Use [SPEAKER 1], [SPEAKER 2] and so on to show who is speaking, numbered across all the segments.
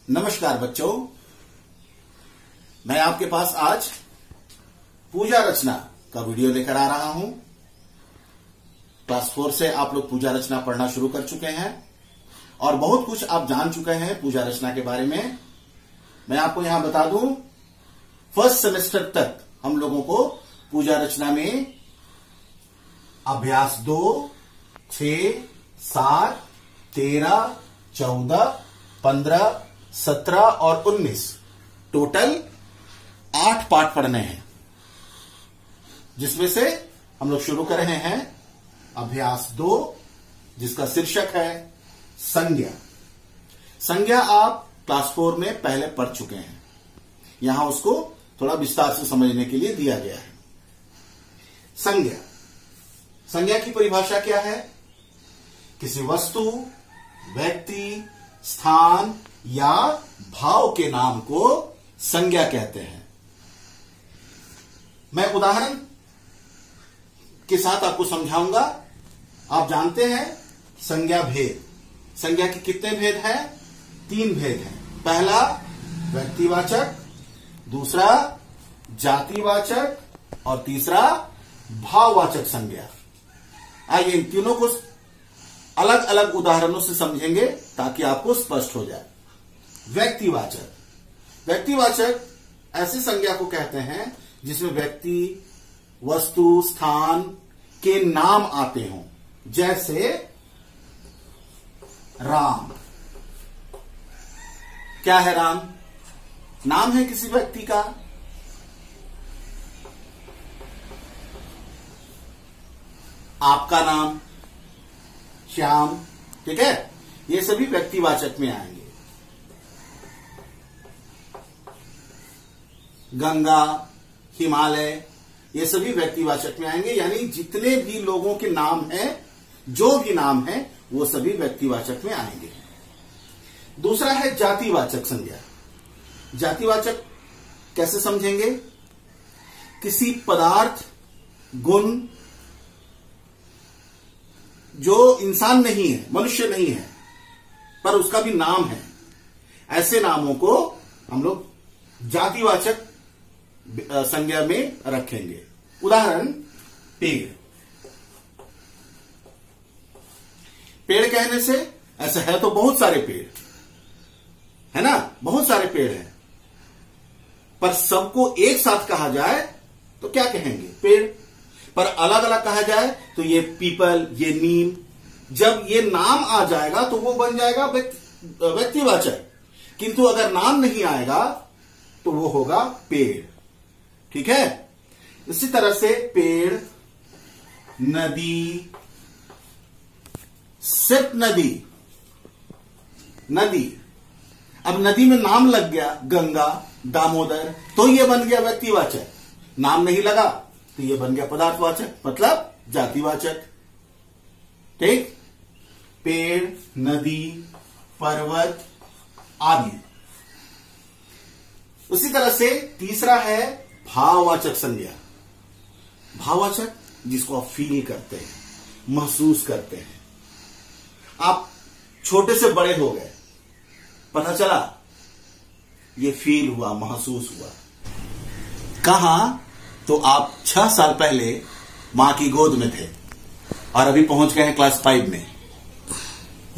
[SPEAKER 1] नमस्कार बच्चों, मैं आपके पास आज पूजा रचना का वीडियो लेकर आ रहा हूं। क्लास 4 से आप लोग पूजा रचना पढ़ना शुरू कर चुके हैं और बहुत कुछ आप जान चुके हैं पूजा रचना के बारे में। मैं आपको यहां बता दूं, फर्स्ट सेमेस्टर तक हम लोगों को पूजा रचना में अभ्यास 2, 6, 7, 13, 14, 15, 17 और 19 टोटल 8 पाठ पढ़ने हैं, जिसमें से हम लोग शुरू कर रहे हैं अभ्यास 2, जिसका शीर्षक है संज्ञा। संज्ञा आप क्लास 4 में पहले पढ़ चुके हैं, यहां उसको थोड़ा विस्तार से समझने के लिए दिया गया है। संज्ञा, संज्ञा की परिभाषा क्या है? किसी वस्तु, व्यक्ति, स्थान या भाव के नाम को संज्ञा कहते हैं। मैं उदाहरण के साथ आपको समझाऊंगा। आप जानते हैं संज्ञा भेद। संज्ञा के कितने भेद हैं? 3 भेद हैं। पहला व्यक्तिवाचक, दूसरा जातिवाचक और तीसरा भाववाचक संज्ञा। आइए इन तीनों को अलग अलग उदाहरणों से समझेंगे ताकि आपको स्पष्ट हो जाए। व्यक्तिवाचक, व्यक्तिवाचक ऐसी संज्ञा को कहते हैं जिसमें व्यक्ति, वस्तु, स्थान के नाम आते हों। जैसे राम। क्या है राम? नाम है किसी व्यक्ति का। आपका नाम श्याम, ठीक है, ये सभी व्यक्तिवाचक में आएंगे। गंगा, हिमालय, ये सभी व्यक्तिवाचक में आएंगे। यानी जितने भी लोगों के नाम हैं, जो भी नाम है, वो सभी व्यक्तिवाचक में आएंगे। दूसरा है जातिवाचक संज्ञा। जातिवाचक कैसे समझेंगे? किसी पदार्थ, गुण जो इंसान नहीं है, मनुष्य नहीं है, पर उसका भी नाम है, ऐसे नामों को हम लोग जातिवाचक संज्ञा में रखेंगे। उदाहरण पेड़। पेड़ कहने से ऐसा है तो बहुत सारे पेड़ है ना, बहुत सारे पेड़ हैं, पर सबको एक साथ कहा जाए तो क्या कहेंगे? पेड़। पर अलग अलग कहा जाए तो ये पीपल, ये नीम। जब ये नाम आ जाएगा तो वो बन जाएगा व्यक्तिवाचक, किंतु अगर नाम नहीं आएगा तो वो होगा पेड़। ठीक है। इसी तरह से पेड़, नदी, सिर्फ नदी, नदी। अब नदी में नाम लग गया, गंगा, दामोदर, तो ये बन गया व्यक्तिवाचक। नाम नहीं लगा तो ये बन गया पदार्थवाचक, मतलब जातिवाचक। ठीक। पेड़, नदी, पर्वत आदि। उसी तरह से तीसरा है भाववाचक संज्ञा। भाववाचक जिसको आप फील करते हैं, महसूस करते हैं। आप छोटे से बड़े हो गए, पता चला ये फील हुआ, महसूस हुआ। कहां? तो आप 6 साल पहले मां की गोद में थे और अभी पहुंच गए हैं क्लास 5 में।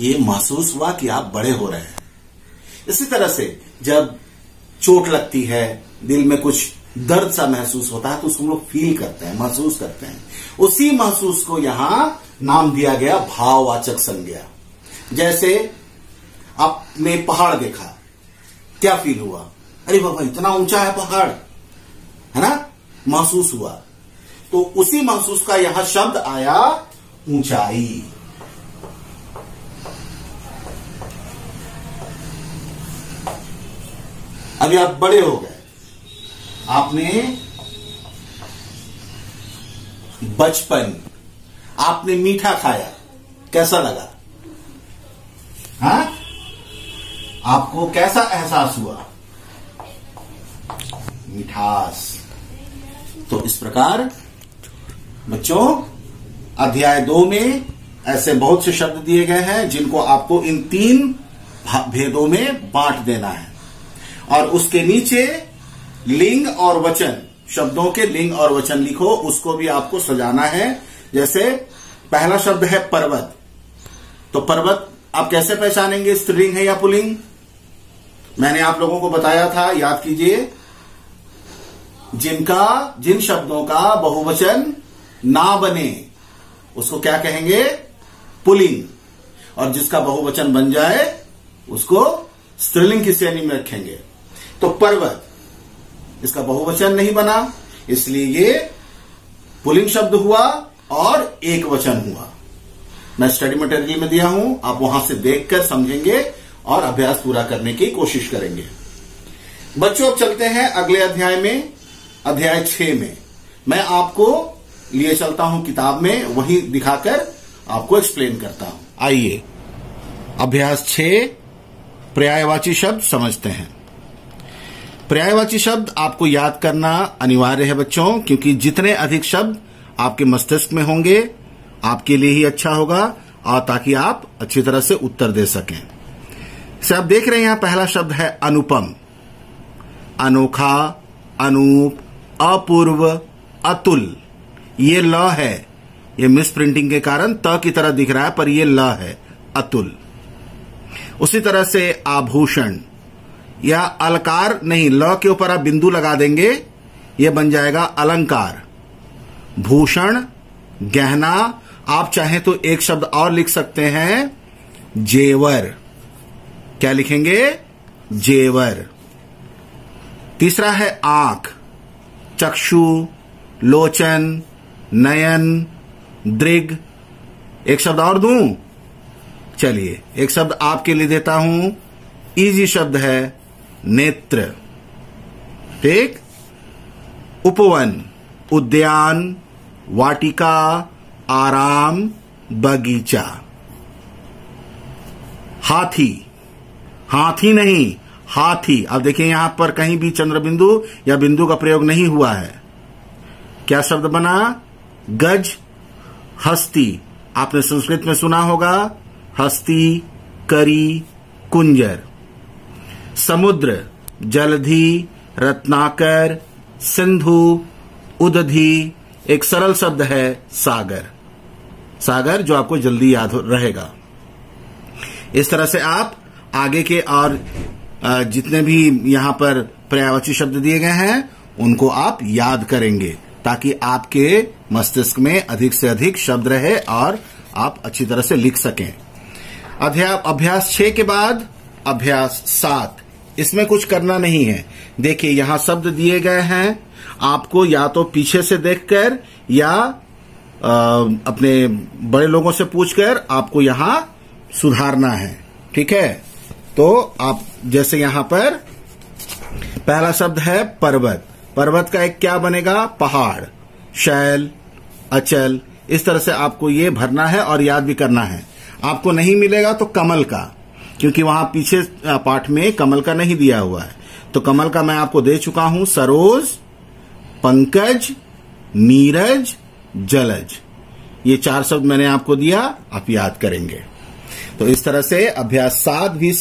[SPEAKER 1] ये महसूस हुआ कि आप बड़े हो रहे हैं। इसी तरह से जब चोट लगती है, दिल में कुछ दर्द सा महसूस होता है, तो उसको हम लोग फील करते हैं, महसूस करते हैं। उसी महसूस को यहां नाम दिया गया भाववाचक संज्ञा। जैसे आपने पहाड़ देखा, क्या फील हुआ? अरे बाबा, इतना ऊंचा है पहाड़, है ना, महसूस हुआ। तो उसी महसूस का यहां शब्द आया ऊंचाई। अभी आप बड़े हो गए, आपने बचपन, आपने मीठा खाया, कैसा लगा? हाँ? आपको कैसा एहसास हुआ? मिठास। तो इस प्रकार बच्चों अध्याय 2 में ऐसे बहुत से शब्द दिए गए हैं जिनको आपको इन 3 भेदों में बांट देना है। और उसके नीचे लिंग और वचन, शब्दों के लिंग और वचन लिखो, उसको भी आपको सजाना है। जैसे पहला शब्द है पर्वत, तो पर्वत आप कैसे पहचानेंगे स्त्रीलिंग है या पुल्लिंग? मैंने आप लोगों को बताया था, याद कीजिए, जिन शब्दों का बहुवचन ना बने उसको क्या कहेंगे? पुल्लिंग। और जिसका बहुवचन बन जाए उसको स्त्रीलिंग की श्रेणी में रखेंगे। तो पर्वत, इसका बहुवचन नहीं बना, इसलिए ये पुल्लिंग शब्द हुआ और एक वचन हुआ। मैं स्टडी मटेरियल में दिया हूं, आप वहां से देखकर समझेंगे और अभ्यास पूरा करने की कोशिश करेंगे। बच्चों, अब चलते हैं अगले अध्याय में, अध्याय 6 में। मैं आपको लिए चलता हूं किताब में, वही दिखाकर आपको एक्सप्लेन करता हूं। आइए अभ्यास 6 पर्यायवाची शब्द समझते हैं। पर्यायवाची शब्द आपको याद करना अनिवार्य है बच्चों, क्योंकि जितने अधिक शब्द आपके मस्तिष्क में होंगे आपके लिए ही अच्छा होगा, और ताकि आप अच्छी तरह से उत्तर दे सकें। से आप देख रहे हैं यहां पहला शब्द है अनुपम। अनोखा, अनूप, अपूर्व, अतुल, ये ल है। ये मिस प्रिंटिंग के कारण त की तरह दिख रहा है, पर ये ल है, अतुल। उसी तरह से आभूषण या अलकार नहीं, ल के ऊपर आप बिंदु लगा देंगे, ये बन जाएगा अलंकार। भूषण, गहना, आप चाहें तो एक शब्द और लिख सकते हैं, जेवर। क्या लिखेंगे? जेवर। तीसरा है आंख, चक्षु, लोचन, नयन, दृग। एक शब्द और दूं? चलिए एक शब्द आपके लिए देता हूं, इजी शब्द है नेत्र। ठीक। उपवन, उद्यान, वाटिका, आराम, बगीचा। हाथी, हाथी नहीं, हाथी। अब देखिए यहां पर कहीं भी चंद्र बिंदु या बिंदु का प्रयोग नहीं हुआ है। क्या शब्द बना? गज। हस्ती, आपने संस्कृत में सुना होगा, हस्ती, करी, कुंजर। समुद्र, जलधि, रत्नाकर, सिंधु, उदधि। एक सरल शब्द है सागर। सागर जो आपको जल्दी याद रहेगा। इस तरह से आप आगे के और जितने भी यहां पर पर्यायवाची शब्द दिए गए हैं उनको आप याद करेंगे, ताकि आपके मस्तिष्क में अधिक से अधिक शब्द रहे और आप अच्छी तरह से लिख सकें। अभ्यास 6 के बाद अभ्यास 7, इसमें कुछ करना नहीं है। देखिए यहां शब्द दिए गए हैं, आपको या तो पीछे से देखकर या अपने बड़े लोगों से पूछकर आपको यहां सुधारना है। ठीक है, तो आप जैसे यहां पर पहला शब्द है पर्वत। पर्वत का एक क्या बनेगा? पहाड़, शैल, अचल। इस तरह से आपको ये भरना है और याद भी करना है। आपको नहीं मिलेगा तो कमल का, क्योंकि वहां पीछे पाठ में कमल का नहीं दिया हुआ है, तो कमल का मैं आपको दे चुका हूं। सरोज, पंकज, नीरज, जलज, ये 4 शब्द मैंने आपको दिया, आप याद करेंगे। तो इस तरह से अभ्यास 7 भी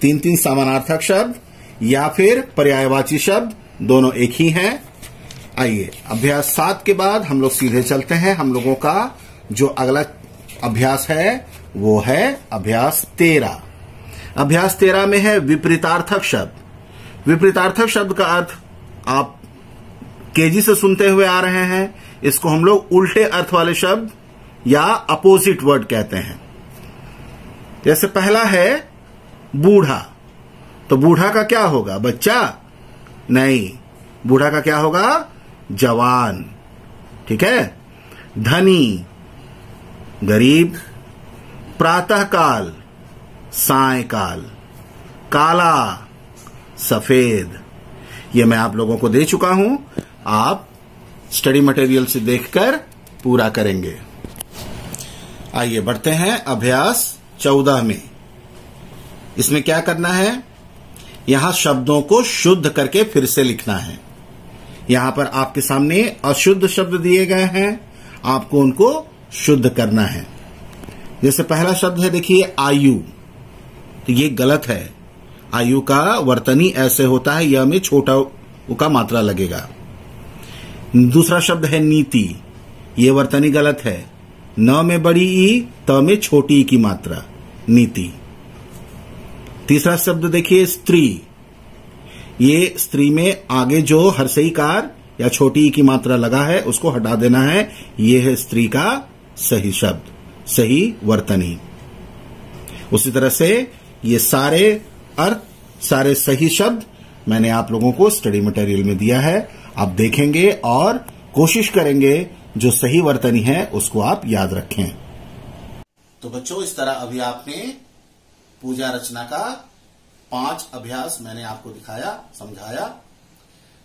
[SPEAKER 1] 3-3 समानार्थक शब्द या फिर पर्यायवाची शब्द दोनों एक ही हैं। आइए अभ्यास 7 के बाद हम लोग सीधे चलते हैं। हम लोगों का जो अगला अभ्यास है वो है अभ्यास 13। अभ्यास 13 में है विपरीतार्थक शब्द। विपरीतार्थक शब्द का अर्थ आप केजी से सुनते हुए आ रहे हैं, इसको हम लोग उल्टे अर्थ वाले शब्द या अपोजिट वर्ड कहते हैं। जैसे पहला है बूढ़ा, तो बूढ़ा का क्या होगा? बच्चा नहीं, बूढ़ा का क्या होगा? जवान। ठीक है। धनी, गरीब। प्रातःकाल, सायंकाल। काला, सफेद। ये मैं आप लोगों को दे चुका हूं, आप स्टडी मटेरियल से देखकर पूरा करेंगे। आइए बढ़ते हैं अभ्यास 14 में। इसमें क्या करना है? यहां शब्दों को शुद्ध करके फिर से लिखना है। यहां पर आपके सामने अशुद्ध शब्द दिए गए हैं, आपको उनको शुद्ध करना है। जैसे पहला शब्द है, देखिए आयु। तो ये गलत है। आयु का वर्तनी ऐसे होता है, यह में छोटा उ का मात्रा लगेगा। दूसरा शब्द है नीति, ये वर्तनी गलत है। न में बड़ी ई, त में छोटी ई की मात्रा, नीति। तीसरा शब्द देखिए स्त्री, ये स्त्री में आगे जो हर्षईकार या छोटी ई की मात्रा लगा है उसको हटा देना है, ये है स्त्री का सही शब्द, सही वर्तनी। उसी तरह से ये सारे अर्थ, सारे सही शब्द मैंने आप लोगों को स्टडी मटेरियल में दिया है। आप देखेंगे और कोशिश करेंगे जो सही वर्तनी है उसको आप याद रखें। तो बच्चों, इस तरह अभी आपने पूजा रचना का 5 अभ्यास मैंने आपको दिखाया, समझाया।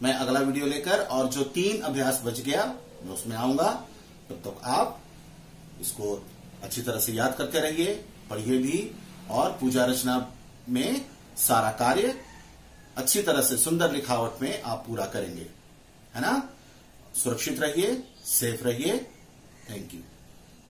[SPEAKER 1] मैं अगला वीडियो लेकर और जो 3 अभ्यास बच गया मैं उसमें आऊंगा। तब तक आप इसको अच्छी तरह से याद करते रहिए, पढ़िए भी, और पूजा रचना में सारा कार्य अच्छी तरह से सुंदर लिखावट में आप पूरा करेंगे, है ना। सुरक्षित रहिए, सेफ रहिए। Thank you.